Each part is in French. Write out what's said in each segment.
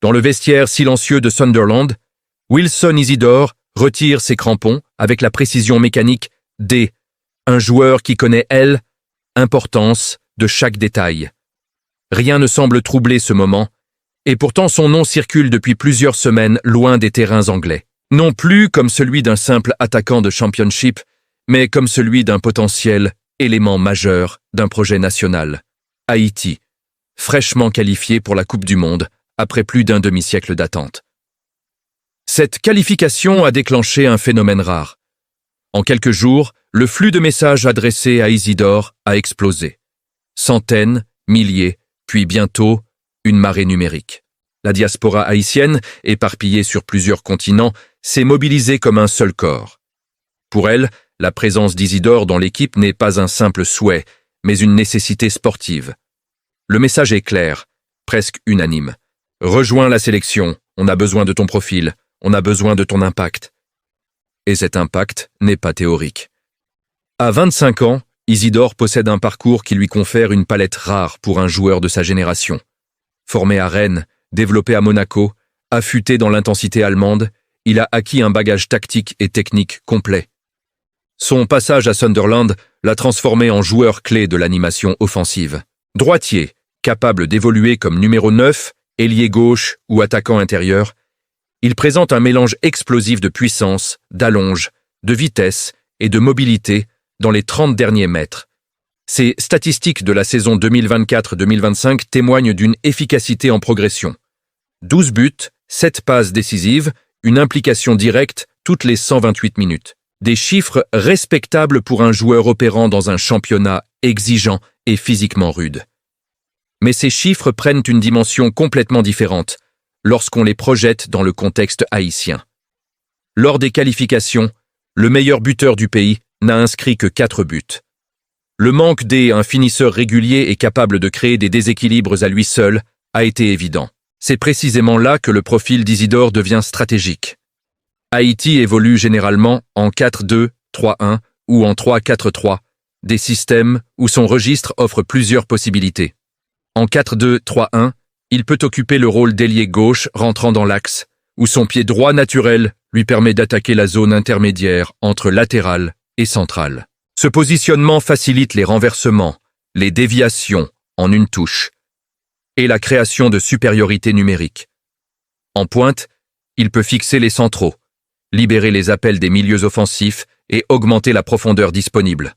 Dans le vestiaire silencieux de Sunderland, Wilson Isidore retire ses crampons avec la précision mécanique un joueur qui connaît, l'importance de chaque détail. Rien ne semble troubler ce moment, et pourtant son nom circule depuis plusieurs semaines loin des terrains anglais. Non plus comme celui d'un simple attaquant de Championship, mais comme celui d'un potentiel élément majeur d'un projet national. Haïti, fraîchement qualifié pour la Coupe du Monde après plus d'un demi-siècle d'attente. Cette qualification a déclenché un phénomène rare. En quelques jours, le flux de messages adressés à Isidore a explosé. Centaines, milliers, puis bientôt, une marée numérique. La diaspora haïtienne, éparpillée sur plusieurs continents, s'est mobilisée comme un seul corps. Pour elle, la présence d'Isidore dans l'équipe n'est pas un simple souhait, mais une nécessité sportive. Le message est clair, presque unanime. Rejoins la sélection, on a besoin de ton profil, on a besoin de ton impact. Et cet impact n'est pas théorique. À 25 ans, Isidore possède un parcours qui lui confère une palette rare pour un joueur de sa génération. Formé à Rennes, développé à Monaco, affûté dans l'intensité allemande, il a acquis un bagage tactique et technique complet. Son passage à Sunderland l'a transformé en joueur clé de l'animation offensive. Droitier, capable d'évoluer comme numéro 9, ailier gauche ou attaquant intérieur, il présente un mélange explosif de puissance, d'allonge, de vitesse et de mobilité dans les 30 derniers mètres. Ses statistiques de la saison 2024-2025 témoignent d'une efficacité en progression. 12 buts, 7 passes décisives, une implication directe toutes les 128 minutes. Des chiffres respectables pour un joueur opérant dans un championnat exigeant et physiquement rude. Mais ces chiffres prennent une dimension complètement différente lorsqu'on les projette dans le contexte haïtien. Lors des qualifications, le meilleur buteur du pays n'a inscrit que 4 buts. Le manque d'un finisseur régulier et capable de créer des déséquilibres à lui seul a été évident. C'est précisément là que le profil d'Isidore devient stratégique. Haïti évolue généralement en 4-2-3-1 ou en 3-4-3, des systèmes où son registre offre plusieurs possibilités. En 4-2-3-1, il peut occuper le rôle d'ailier gauche rentrant dans l'axe, où son pied droit naturel lui permet d'attaquer la zone intermédiaire entre latéral et central. Ce positionnement facilite les renversements, les déviations en une touche, et la création de supériorité numérique. En pointe, il peut fixer les centraux, libérer les appels des milieux offensifs et augmenter la profondeur disponible.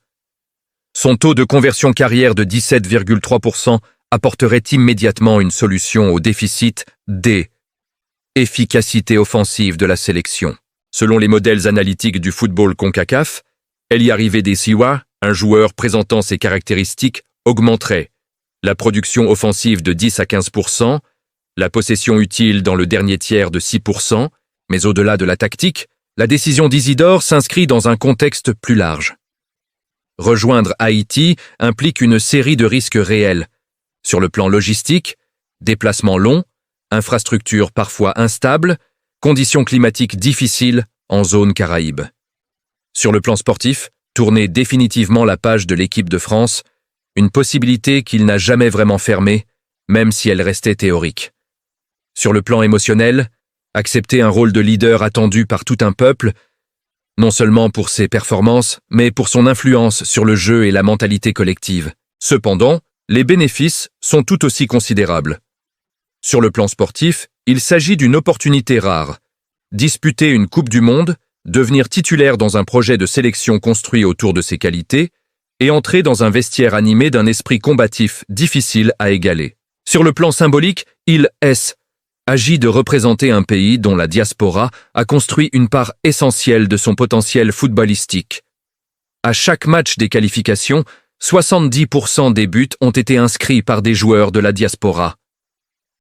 Son taux de conversion carrière de 17,3% apporterait immédiatement une solution au déficit d'efficacité offensive de la sélection. Selon les modèles analytiques du football CONCACAF, Eliarrivé Desiwa, un joueur présentant ces caractéristiques, augmenterait la production offensive de 10 à 15%, la possession utile dans le dernier tiers de 6%, mais au-delà de la tactique, la décision d'Isidore s'inscrit dans un contexte plus large. Rejoindre Haïti implique une série de risques réels. Sur le plan logistique, déplacements longs, infrastructures parfois instables, conditions climatiques difficiles en zone Caraïbe. Sur le plan sportif, tourner définitivement la page de l'équipe de France, une possibilité qu'il n'a jamais vraiment fermée, même si elle restait théorique. Sur le plan émotionnel, accepter un rôle de leader attendu par tout un peuple, non seulement pour ses performances, mais pour son influence sur le jeu et la mentalité collective. Cependant, les bénéfices sont tout aussi considérables. Sur le plan sportif, il s'agit d'une opportunité rare. Disputer une Coupe du Monde, devenir titulaire dans un projet de sélection construit autour de ses qualités et entrer dans un vestiaire animé d'un esprit combatif difficile à égaler. Sur le plan symbolique, il agit de représenter un pays dont la diaspora a construit une part essentielle de son potentiel footballistique. À chaque match des qualifications, 70% des buts ont été inscrits par des joueurs de la diaspora.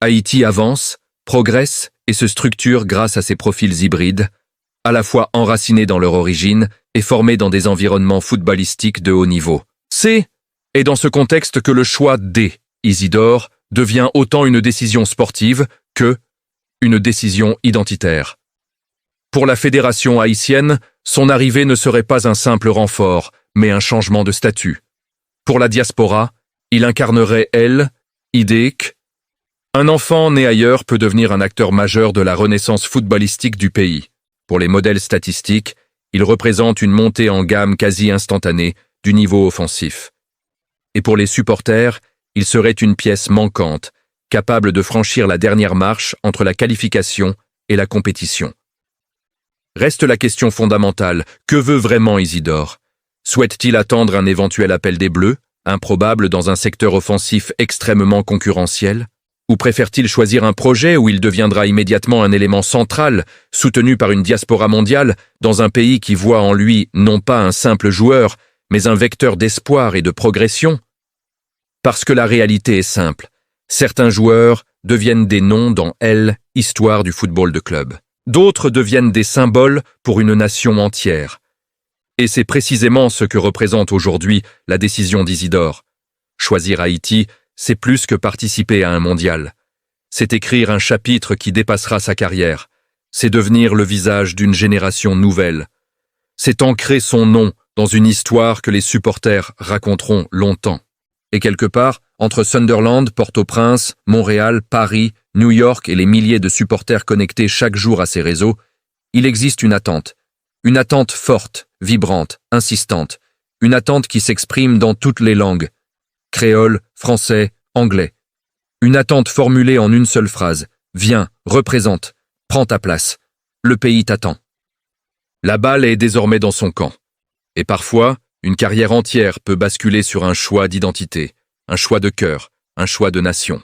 Haïti avance, progresse et se structure grâce à ses profils hybrides, à la fois enracinés dans leur origine et formés dans des environnements footballistiques de haut niveau. C'est dans ce contexte que le choix d'Isidore devient autant une décision sportive que une décision identitaire. Pour la fédération haïtienne, son arrivée ne serait pas un simple renfort, mais un changement de statut. Pour la diaspora, il incarnerait, idéique, Un enfant né ailleurs peut devenir un acteur majeur de la renaissance footballistique du pays. Pour les modèles statistiques, il représente une montée en gamme quasi instantanée du niveau offensif. Et pour les supporters, il serait une pièce manquante, capable de franchir la dernière marche entre la qualification et la compétition. Reste la question fondamentale, que veut vraiment Isidore? Souhaite-t-il attendre un éventuel appel des Bleus, improbable dans un secteur offensif extrêmement concurrentiel? Ou préfère-t-il choisir un projet où il deviendra immédiatement un élément central, soutenu par une diaspora mondiale, dans un pays qui voit en lui non pas un simple joueur, mais un vecteur d'espoir et de progression? Parce que la réalité est simple. Certains joueurs deviennent des noms dans l'histoire du football de club. D'autres deviennent des symboles pour une nation entière. Et c'est précisément ce que représente aujourd'hui la décision d'Isidore. Choisir Haïti, c'est plus que participer à un mondial. C'est écrire un chapitre qui dépassera sa carrière. C'est devenir le visage d'une génération nouvelle. C'est ancrer son nom dans une histoire que les supporters raconteront longtemps. Et quelque part, entre Sunderland, Port-au-Prince, Montréal, Paris, New York et les milliers de supporters connectés chaque jour à ces réseaux, il existe une attente. Une attente forte, vibrante, insistante. Une attente qui s'exprime dans toutes les langues. Créole, français, anglais. Une attente formulée en une seule phrase. Viens, représente, prends ta place. Le pays t'attend. La balle est désormais dans son camp. Et parfois, une carrière entière peut basculer sur un choix d'identité, un choix de cœur, un choix de nation.